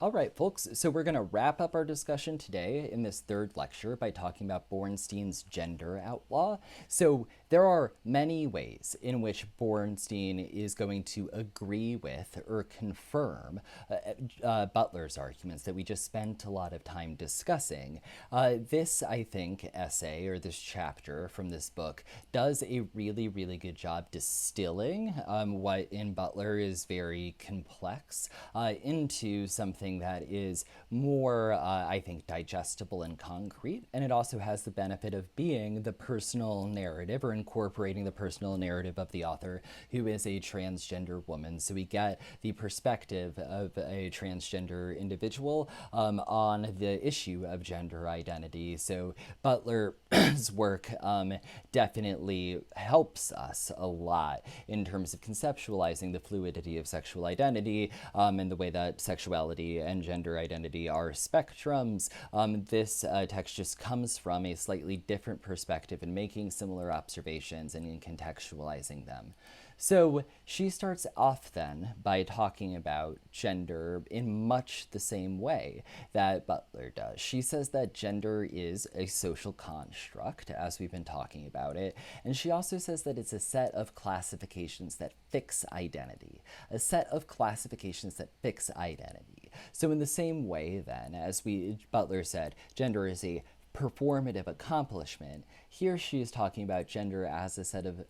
All right, folks, so we're going to wrap up our discussion today in this third lecture by talking about Bornstein's gender outlaw. So there are many ways in which Bornstein is going to agree with or confirm Butler's arguments that we just spent a lot of time discussing. This, I think, essay or this chapter from this book does a really, really good job distilling what in Butler is very complex into something that is more, I think, digestible and concrete. And it also has the benefit of being the personal narrative or incorporating the personal narrative of the author, who is a transgender woman. So we get the perspective of a transgender individual on the issue of gender identity. So Butler's work definitely helps us a lot in terms of conceptualizing the fluidity of sexual identity and the way that sexuality and gender identity are spectrums. This text just comes from a slightly different perspective in making similar observations and in contextualizing them. So she starts off then by talking about gender in much the same way that Butler does. She says that gender is a social construct, as we've been talking about it, and she also says that it's a set of classifications that fix identity. A set of classifications that fix identity. So in the same way then, as Butler said, gender is a performative accomplishment. Here she is talking about gender as a set of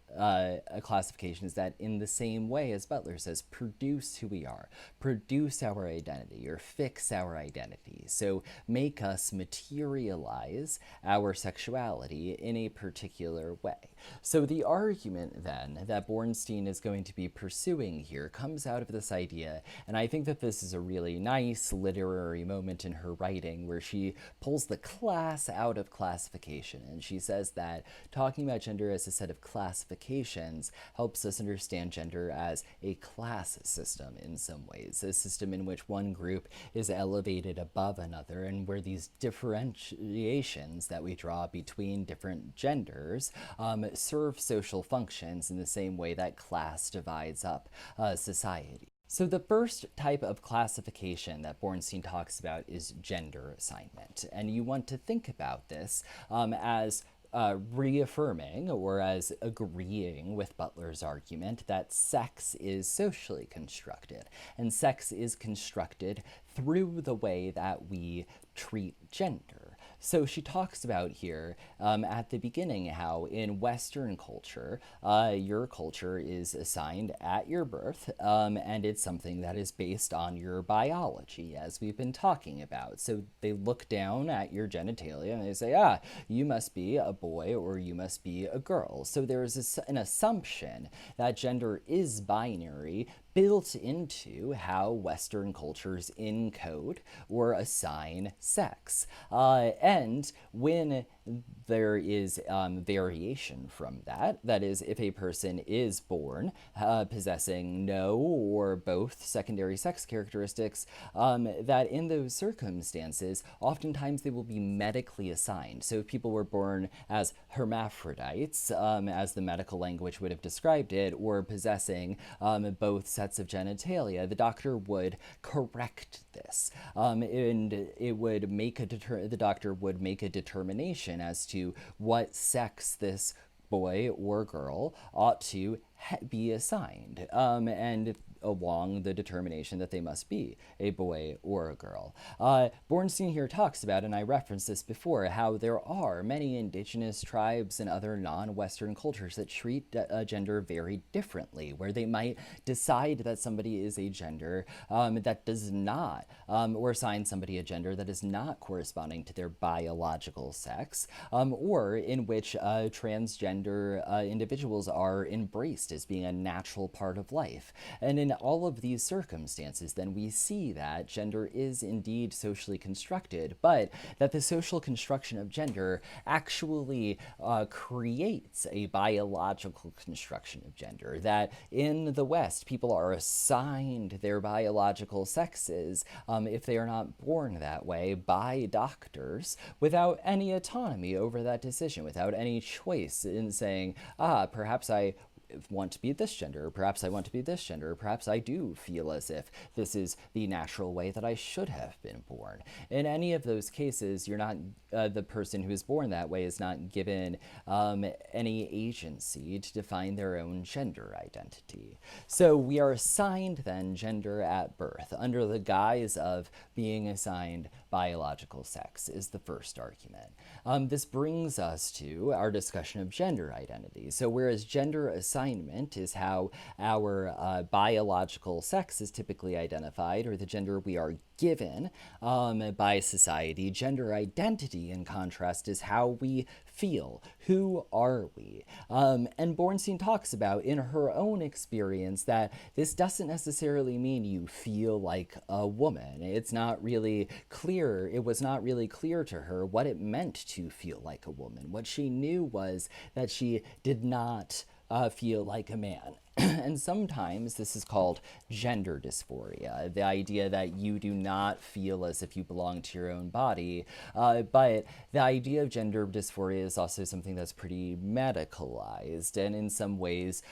classifications that, in the same way as Butler says, produce who we are, produce our identity, or fix our identity. So make us materialize our sexuality in a particular way. So the argument then that Bornstein is going to be pursuing here comes out of this idea, and I think that this is a really nice literary moment in her writing where she pulls the class out of classification, and she says that talking about gender as a set of classifications helps us understand gender as a class system in some ways, a system in which one group is elevated above another, and where these differentiations that we draw between different genders serve social functions in the same way that class divides up society. So the first type of classification that Bornstein talks about is gender assignment. And you want to think about this as reaffirming or as agreeing with Butler's argument that sex is socially constructed. And sex is constructed through the way that we treat gender. So she talks about here at the beginning how in Western culture, your culture is assigned at your birth, and it's something that is based on your biology, as we've been talking about. So they look down at your genitalia and they say, you must be a boy or you must be a girl. So there is an assumption that gender is binary built into how Western cultures encode or assign sex. And when there is variation from that, that is, if a person is born possessing no or both secondary sex characteristics, that in those circumstances, oftentimes they will be medically assigned. So if people were born as hermaphrodites, as the medical language would have described it, or possessing both sets of genitalia, the doctor would correct this, and it would make the doctor would make a determination as to what sex this boy or girl ought to be assigned, and along the determination that they must be a boy or a girl. Bornstein here talks about, and I referenced this before, how there are many indigenous tribes and other non-Western cultures that treat gender very differently, where they might decide that somebody is a gender that does not, or assign somebody a gender that is not corresponding to their biological sex, or in which transgender individuals are embraced as being a natural part of life. And in all of these circumstances, then we see that gender is indeed socially constructed, but that the social construction of gender actually creates a biological construction of gender. That in the West, people are assigned their biological sexes if they are not born that way by doctors without any autonomy over that decision, without any choice in saying, perhaps I want to be this gender, or perhaps I want to be this gender, or perhaps I do feel as if this is the natural way that I should have been born. In any of those cases, you're not, the person who is born that way is not given any agency to define their own gender identity. So we are assigned then gender at birth under the guise of being assigned biological sex is the first argument. This brings us to our discussion of gender identity. So whereas gender assignment is how our biological sex is typically identified, or the gender we are given by society, gender identity, in contrast, is how we feel. Who are we? And Bornstein talks about in her own experience that this doesn't necessarily mean you feel like a woman. It's not really clear. It was not really clear to her what it meant to feel like a woman. What she knew was that she did not feel like a man. And sometimes this is called gender dysphoria, the idea that you do not feel as if you belong to your own body. But the idea of gender dysphoria is also something that's pretty medicalized, and in some ways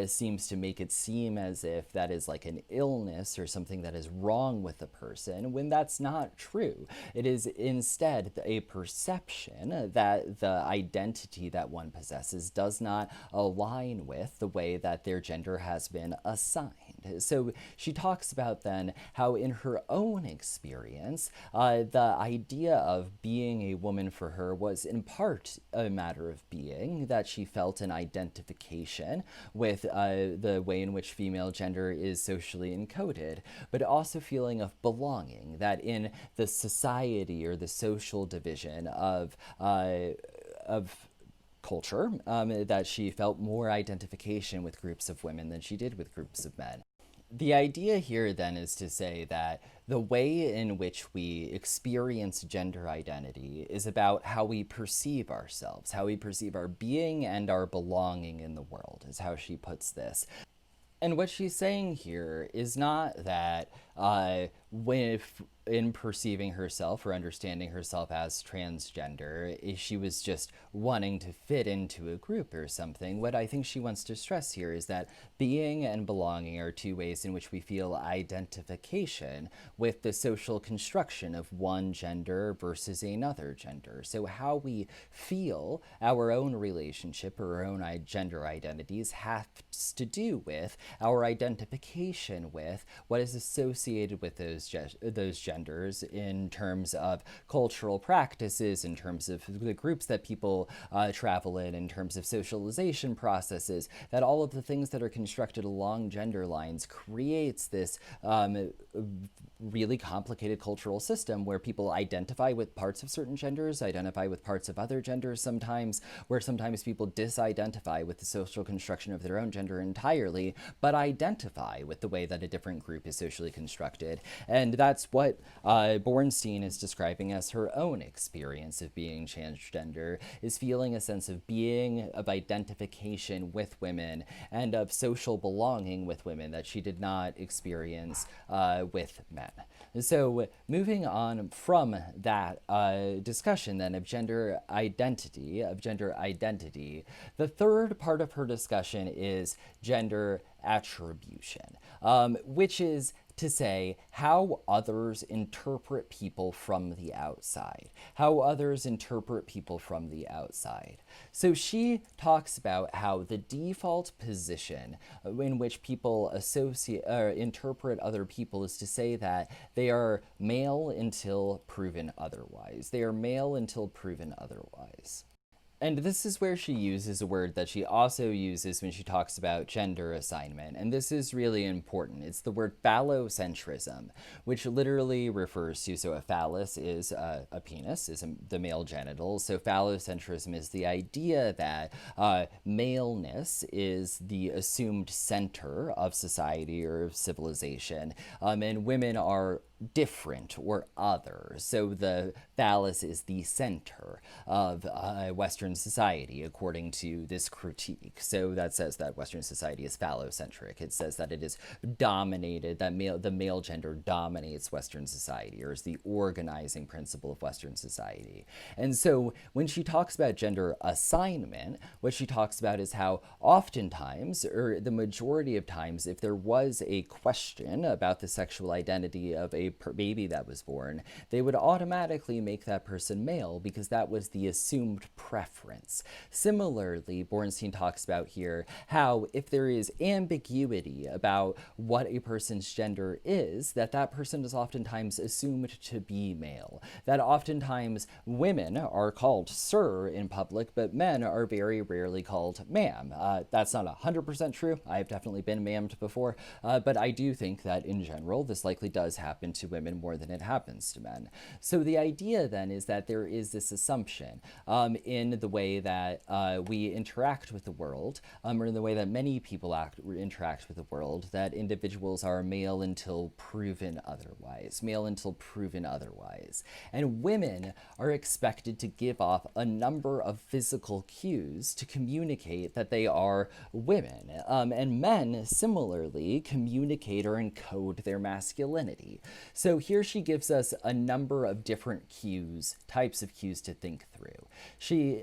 seems to make it seem as if that is like an illness or something that is wrong with the person, when that's not true. It is instead a perception that the identity that one possesses does not align with the way that their gender has been assigned. So she talks about then how in her own experience, the idea of being a woman for her was in part a matter of being, that she felt an identification with the way in which female gender is socially encoded, but also feeling of belonging, that in the society or the social division of culture, that she felt more identification with groups of women than she did with groups of men. The idea here then is to say that the way in which we experience gender identity is about how we perceive ourselves, how we perceive our being and our belonging in the world, is how she puts this. And what she's saying here is not that in perceiving herself or understanding herself as transgender, she was just wanting to fit into a group or something. What I think she wants to stress here is that being and belonging are two ways in which we feel identification with the social construction of one gender versus another gender. So how we feel our own relationship or our own gender identities has to do with our identification with what is associated with those genders in terms of cultural practices, in terms of the groups that people travel in terms of socialization processes, that all of the things that are constructed along gender lines creates this really complicated cultural system where people identify with parts of certain genders, identify with parts of other genders sometimes, where sometimes people disidentify with the social construction of their own gender entirely, but identify with the way that a different group is socially constructed. And that's what Bornstein is describing as her own experience of being transgender, is feeling a sense of being, of identification with women, and of social belonging with women that she did not experience with men. So moving on from that discussion then of gender identity, the third part of her discussion is gender attribution, which is to say how others interpret people from the outside. So she talks about how the default position in which people interpret other people is to say that they are male until proven otherwise. And this is where she uses a word that she also uses when she talks about gender assignment. And this is really important. It's the word phallocentrism, which literally refers to, so a phallus is a penis, is the male genital. So phallocentrism is the idea that maleness is the assumed center of society or of civilization, and women are different or other. So the phallus is the center of Western Western society, according to this critique. So that says that Western society is phallocentric. It says that it is dominated, that the male gender dominates Western society, or is the organizing principle of Western society. And so when she talks about gender assignment, what she talks about is how oftentimes, or the majority of times, if there was a question about the sexual identity of a baby that was born, they would automatically make that person male because that was the assumed preference. Similarly, Bornstein talks about here how if there is ambiguity about what a person's gender is, that person is oftentimes assumed to be male. That oftentimes women are called sir in public, but men are very rarely called ma'am. That's not 100% true. I've definitely been ma'amed before, but I do think that in general, this likely does happen to women more than it happens to men. So the idea then is that there is this assumption in the way that we interact with the world, or in the way that many people interact with the world, that individuals are male until proven otherwise, male until proven otherwise. And women are expected to give off a number of physical cues to communicate that they are women. And men, similarly, communicate or encode their masculinity. So here she gives us a number of different cues, types of cues to think through.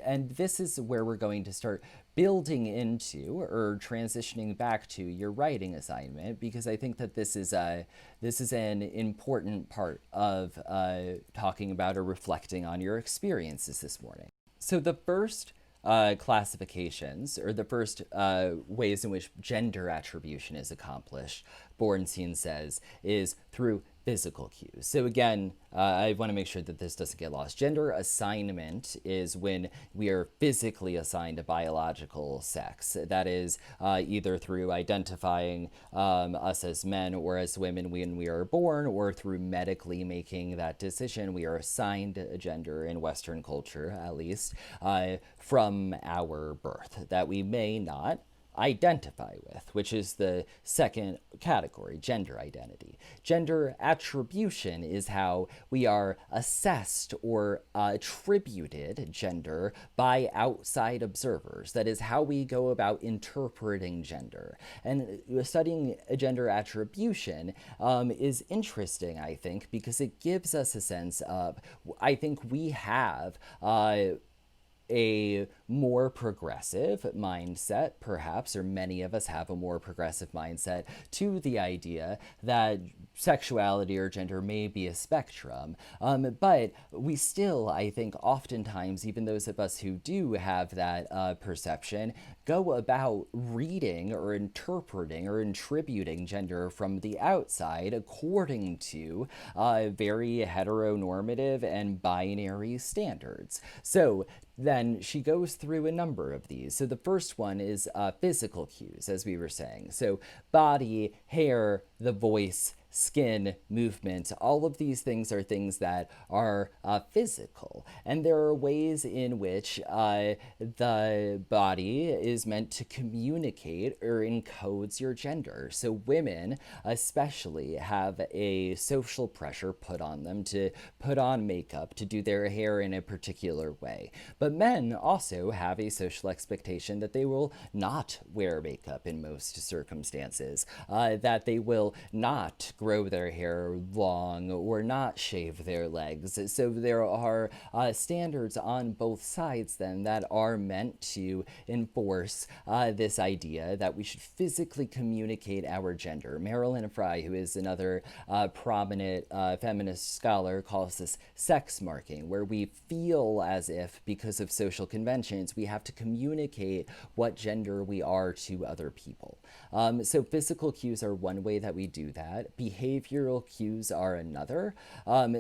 And this is where we're going to start building into or transitioning back to your writing assignment, because I think that this is an important part of talking about or reflecting on your experiences this morning. So the first classifications, or the first ways in which gender attribution is accomplished, Bornstein says, is through physical cues. So again, I want to make sure that this doesn't get lost. Gender assignment is when we are physically assigned a biological sex. That is either through identifying us as men or as women when we are born, or through medically making that decision. We are assigned a gender in Western culture, at least, from our birth that we may not identify with, which is the second category, gender identity. Gender attribution is how we are assessed or attributed gender by outside observers. That is how we go about interpreting gender. And studying gender attribution is interesting, I think, because it gives us a sense of, I think we have a more progressive mindset, perhaps, or many of us have a more progressive mindset to the idea that sexuality or gender may be a spectrum. But we still, I think, oftentimes, even those of us who do have that perception, go about reading or interpreting or attributing gender from the outside according to very heteronormative and binary standards. So then she goes through a number of these. So the first one is physical cues, as we were saying. So body, hair, the voice, skin, movement, all of these things are things that are physical. And there are ways in which the body is meant to communicate or encodes your gender. So women especially have a social pressure put on them to put on makeup, to do their hair in a particular way. But men also have a social expectation that they will not wear makeup in most circumstances, that they will not grow their hair long or not shave their legs. So there are standards on both sides then that are meant to enforce this idea that we should physically communicate our gender. Marilyn Frye, who is another prominent feminist scholar, calls this sex marking, where we feel as if, because of social conventions, we have to communicate what gender we are to other people. So physical cues are one way that we do that. Behavioral cues are another.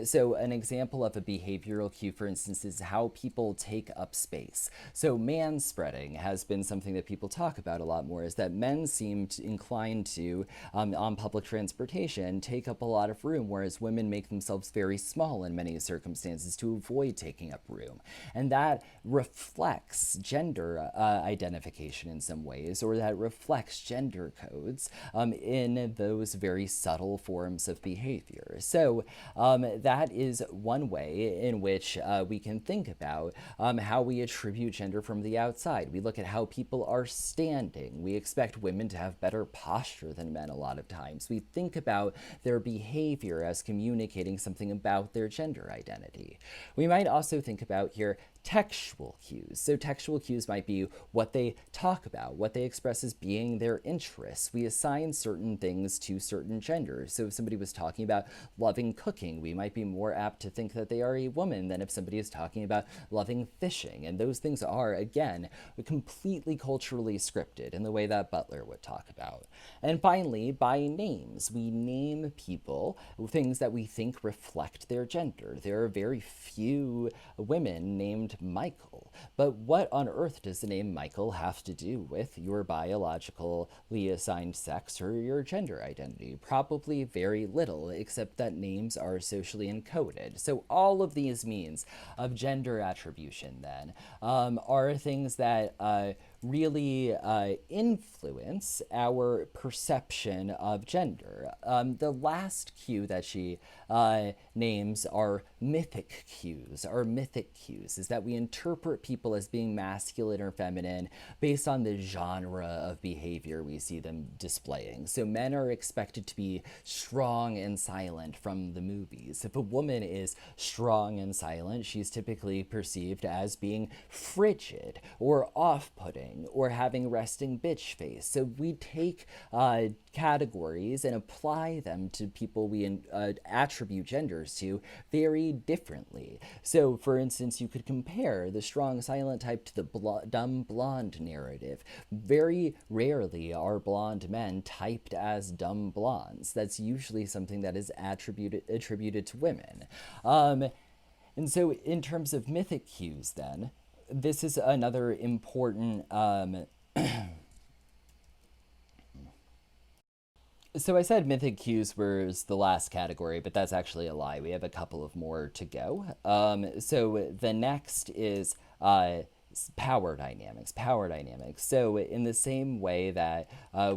So an example of a behavioral cue, for instance, is how people take up space. So manspreading has been something that people talk about a lot more, is that men seem inclined to, on public transportation, take up a lot of room, whereas women make themselves very small in many circumstances to avoid taking up room. And that reflects gender identification in some ways, or that reflects gender codes in those very subtle forms of behavior. So that is one way in which we can think about how we attribute gender from the outside. We look at how people are standing. We expect women to have better posture than men a lot of times. We think about their behavior as communicating something about their gender identity. We might also think about here textual cues. So textual cues might be what they talk about, what they express as being their interests. We assign certain things to certain genders. So if somebody was talking about loving cooking, we might be more apt to think that they are a woman than if somebody is talking about loving fishing. And those things are, again, completely culturally scripted in the way that Butler would talk about. And finally, by names. We name people things that we think reflect their gender. There are very few women named Michael. But what on earth does the name Michael have to do with your biologically assigned sex or your gender identity? Probably very little, except that names are socially encoded. So all of these means of gender attribution, then, are things that really influence our perception of gender. The last cue that she names are mythic cues. Our mythic cues is that we interpret people as being masculine or feminine based on the genre of behavior we see them displaying. So men are expected to be strong and silent from the movies. If a woman is strong and silent, she's typically perceived as being frigid or off-putting or having resting bitch face. So we take categories and apply them to people we attribute genders to very differently. So, for instance, you could compare the strong silent type to the dumb blonde narrative. Very rarely are blonde men typed as dumb blondes. That's usually something that is attributed to women. And so, in terms of mythic cues, then, this is another important So I said mythic cues was the last category, but that's actually a lie. We have a couple of more to go. So the next is power dynamics. Power dynamics. So in the same way that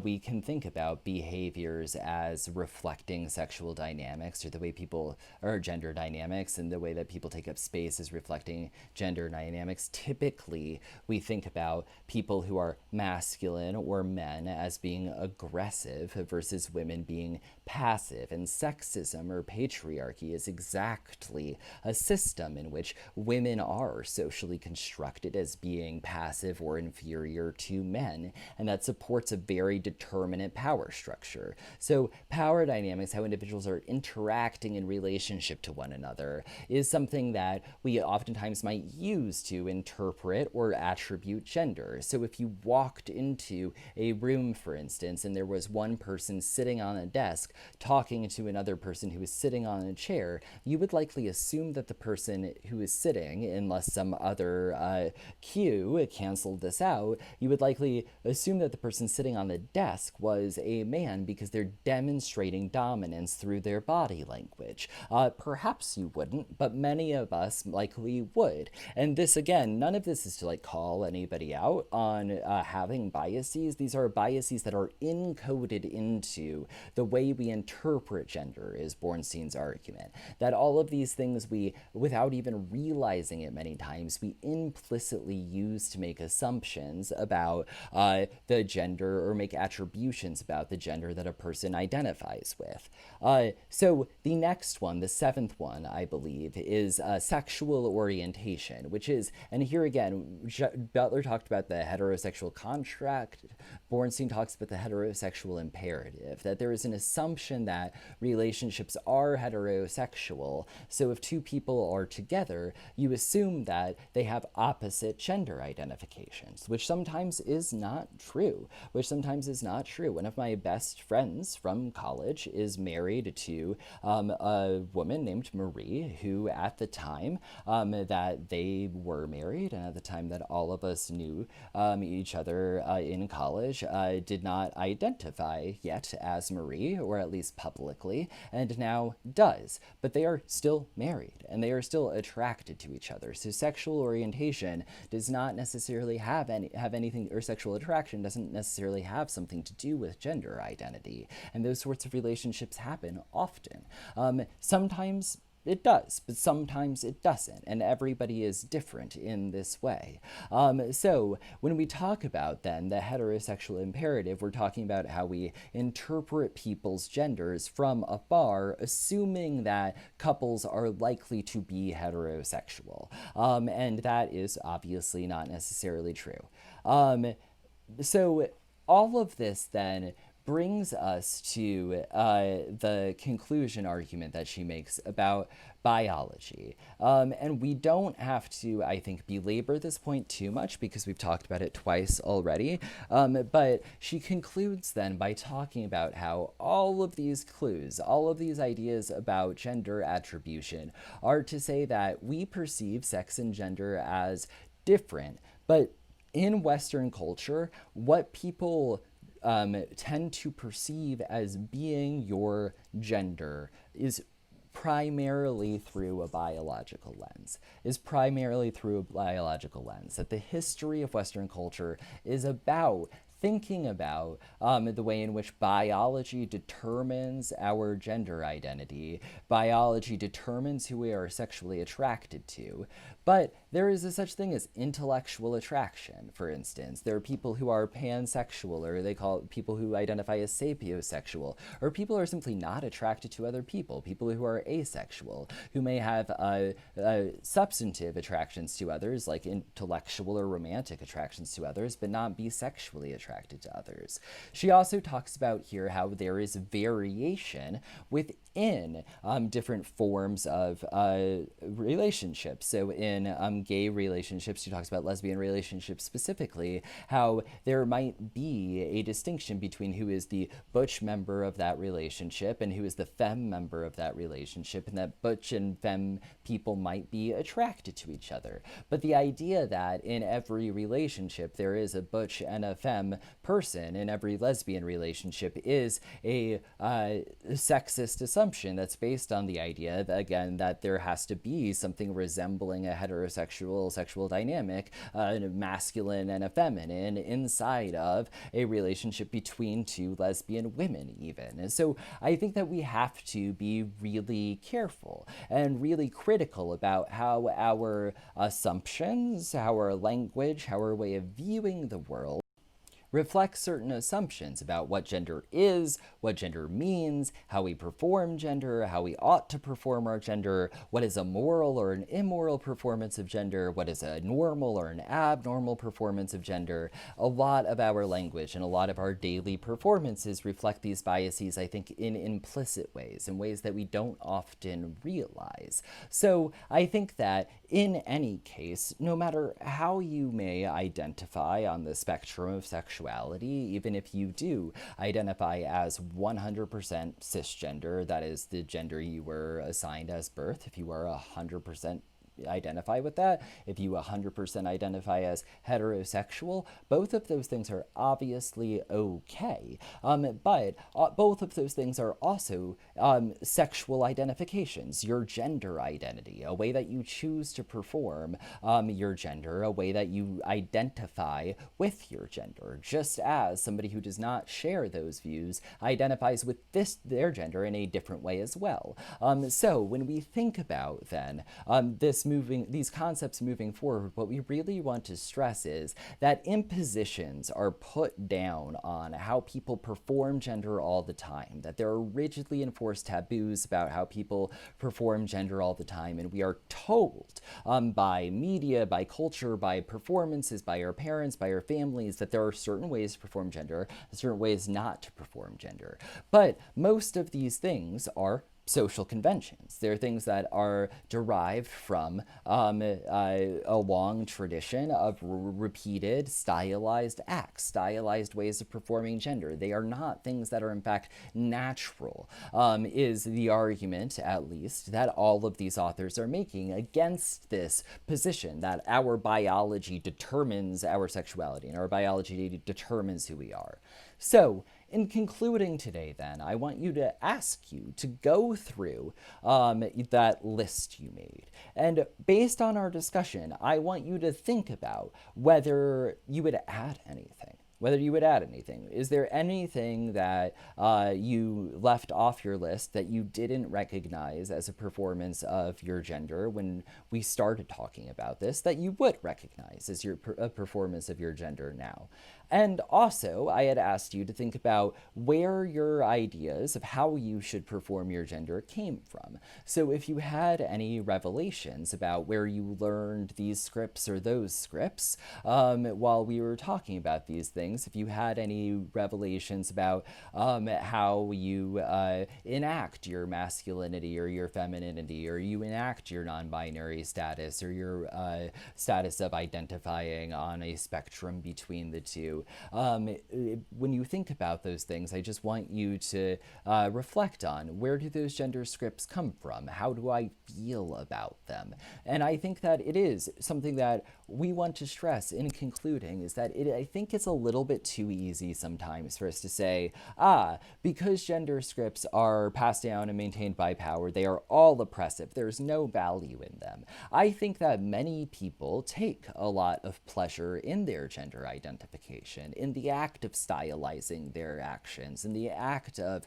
we can think about behaviors as reflecting sexual dynamics or the way people, or gender dynamics, and the way that people take up space is reflecting gender dynamics, typically we think about people who are masculine or men as being aggressive versus women being passive. And sexism or patriarchy is exactly a system in which women are socially constructed as being passive or inferior to men, and that supports a very determinate power structure. So power dynamics, how individuals are interacting in relationship to one another, is something that we oftentimes might use to interpret or attribute gender. So if you walked into a room, for instance, and there was one person sitting on a desk talking to another person who was sitting on a chair, you would likely assume that the person who is sitting, unless some other cue canceled this out, you would likely assume that the person sitting on the desk was a man because they're demonstrating dominance through their body language. Perhaps you wouldn't, but many of us likely would. And this, again, none of this is to call anybody out on having biases. These are biases that are encoded into the way we interpret gender, is Bornstein's argument. That all of these things we, without even realizing it many times, we implicitly use to make assumptions about the gender or make attributions about the gender that a person identifies with. So the next one, the seventh one, I believe, is sexual orientation, which is, and here again, Butler talked about the heterosexual contract, Bornstein talks about the heterosexual imperative, that there is an assumption that relationships are heterosexual. So if two people are together, you assume that they have opposite gender identifications, which sometimes is not true. One of my best friends from college is married to a woman named Marie, who at the time that they were married, and at the time that all of us knew each other in college, did not identify yet as Marie, or at least publicly, and now does. But they are still married, and they are still attracted to each other. So sexual orientation does not necessarily have anything, or sexual attraction doesn't necessarily have something to do with gender identity. And those sorts of relationships happen often. Sometimes it does, but sometimes it doesn't, and everybody is different in this way. So when we talk about then the heterosexual imperative, we're talking about how we interpret people's genders from afar, assuming that couples are likely to be heterosexual, and that is obviously not necessarily true. So all of this then brings us to the conclusion argument that she makes about biology. And we don't have to, I think, belabor this point too much because we've talked about it twice already. But she concludes then by talking about how all of these clues, all of these ideas about gender attribution are to say that we perceive sex and gender as different, but in Western culture, what people tend to perceive as being your gender is primarily through a biological lens, that the history of Western culture is about thinking about the way in which biology determines our gender identity. Biology determines who we are sexually attracted to. But there is a such thing as intellectual attraction, for instance. There are people who are pansexual, or they call it people who identify as sapiosexual, or people who are simply not attracted to other people who are asexual, who may have substantive attractions to others, like intellectual or romantic attractions to others, but not be sexually attracted to others. She also talks about here how there is variation within different forms of relationships. So in gay relationships, she talks about lesbian relationships specifically, how there might be a distinction between who is the butch member of that relationship and who is the femme member of that relationship, and that butch and femme people might be attracted to each other. But the idea that in every relationship there is a butch and a femme person, in every lesbian relationship, is a sexist assumption that's based on the idea that, again, that there has to be something resembling a heterosexual sexual dynamic, a masculine and a feminine, inside of a relationship between two lesbian women even. And so I think that we have to be really careful and really critical about how our assumptions, how our language, how our way of viewing the world reflects certain assumptions about what gender is, what gender means, how we perform gender, how we ought to perform our gender, what is a moral or an immoral performance of gender, what is a normal or an abnormal performance of gender. A lot of our language and a lot of our daily performances reflect these biases, I think, in implicit ways, in ways that we don't often realize. So I think that in any case, no matter how you may identify on the spectrum of sexuality, even if you do identify as 100% cisgender, that is the gender you were assigned as birth, if you are 100% identify with that, if you 100% identify as heterosexual, both of those things are obviously okay. But both of those things are also sexual identifications, your gender identity, a way that you choose to perform your gender, a way that you identify with your gender, just as somebody who does not share those views identifies with their gender in a different way as well. So when we think about then these concepts moving forward, what we really want to stress is that impositions are put down on how people perform gender all the time, that there are rigidly enforced taboos about how people perform gender all the time, and we are told by media, by culture, by performances, by our parents, by our families, that there are certain ways to perform gender and certain ways not to perform gender. But most of these things are social conventions. They're things that are derived from a long tradition of repeated stylized acts, stylized ways of performing gender. They are not things that are in fact natural, is the argument, at least, that all of these authors are making against this position that our biology determines our sexuality and our biology determines who we are. So, in concluding today, then, I want you to ask you to go through that list you made. And based on our discussion, I want you to think about whether you would add anything. Whether you would add anything. Is there anything that you left off your list that you didn't recognize as a performance of your gender when we started talking about this that you would recognize as a performance of your gender now? And also, I had asked you to think about where your ideas of how you should perform your gender came from. So if you had any revelations about where you learned these scripts or those scripts while we were talking about these things, if you had any revelations about how you enact your masculinity or your femininity, or you enact your non-binary status, or your status of identifying on a spectrum between the two. When you think about those things, I just want you to reflect on, where do those gender scripts come from? How do I feel about them? And I think that it is something that we want to stress in concluding, is that I think it's a little bit too easy sometimes for us to say, because gender scripts are passed down and maintained by power, they are all oppressive. There's no value in them. I think that many people take a lot of pleasure in their gender identification, in the act of stylizing their actions, in the act of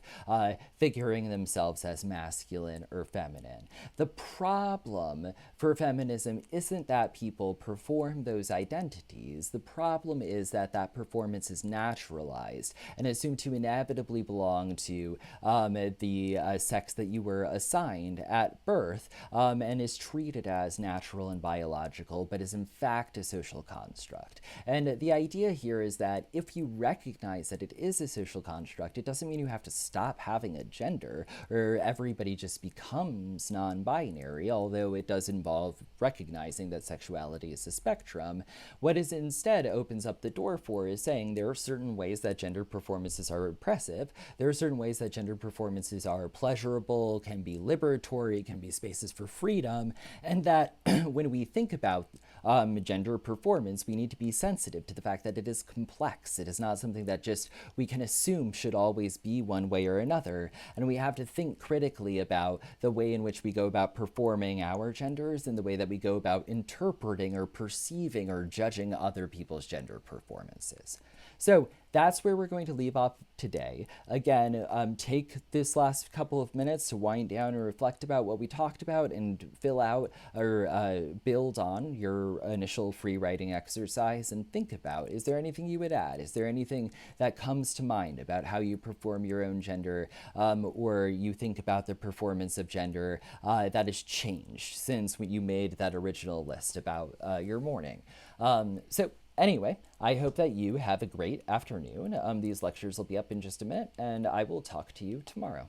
figuring themselves as masculine or feminine. The problem for feminism isn't that people perform those identities. The problem is that that performance is naturalized and assumed to inevitably belong to the sex that you were assigned at birth, and is treated as natural and biological, but is in fact a social construct. And the idea here is that if you recognize that it is a social construct, it doesn't mean you have to stop having a gender, or everybody just becomes non-binary, although it does involve recognizing that sexuality is a spectrum. What it instead opens up the door for is saying there are certain ways that gender performances are oppressive, there are certain ways that gender performances are pleasurable, can be liberatory, can be spaces for freedom, and that when we think about gender performance, we need to be sensitive to the fact that it is complex. It is not something that just we can assume should always be one way or another, and we have to think critically about the way in which we go about performing our genders and the way that we go about interpreting or perceiving or judging other people's gender performances. So that's where we're going to leave off today. Again, take this last couple of minutes to wind down and reflect about what we talked about, and fill out or build on your initial free writing exercise, and think about, is there anything you would add? Is there anything that comes to mind about how you perform your own gender, or you think about the performance of gender that has changed since you made that original list about your morning? Anyway, I hope that you have a great afternoon. These lectures will be up in just a minute, and I will talk to you tomorrow.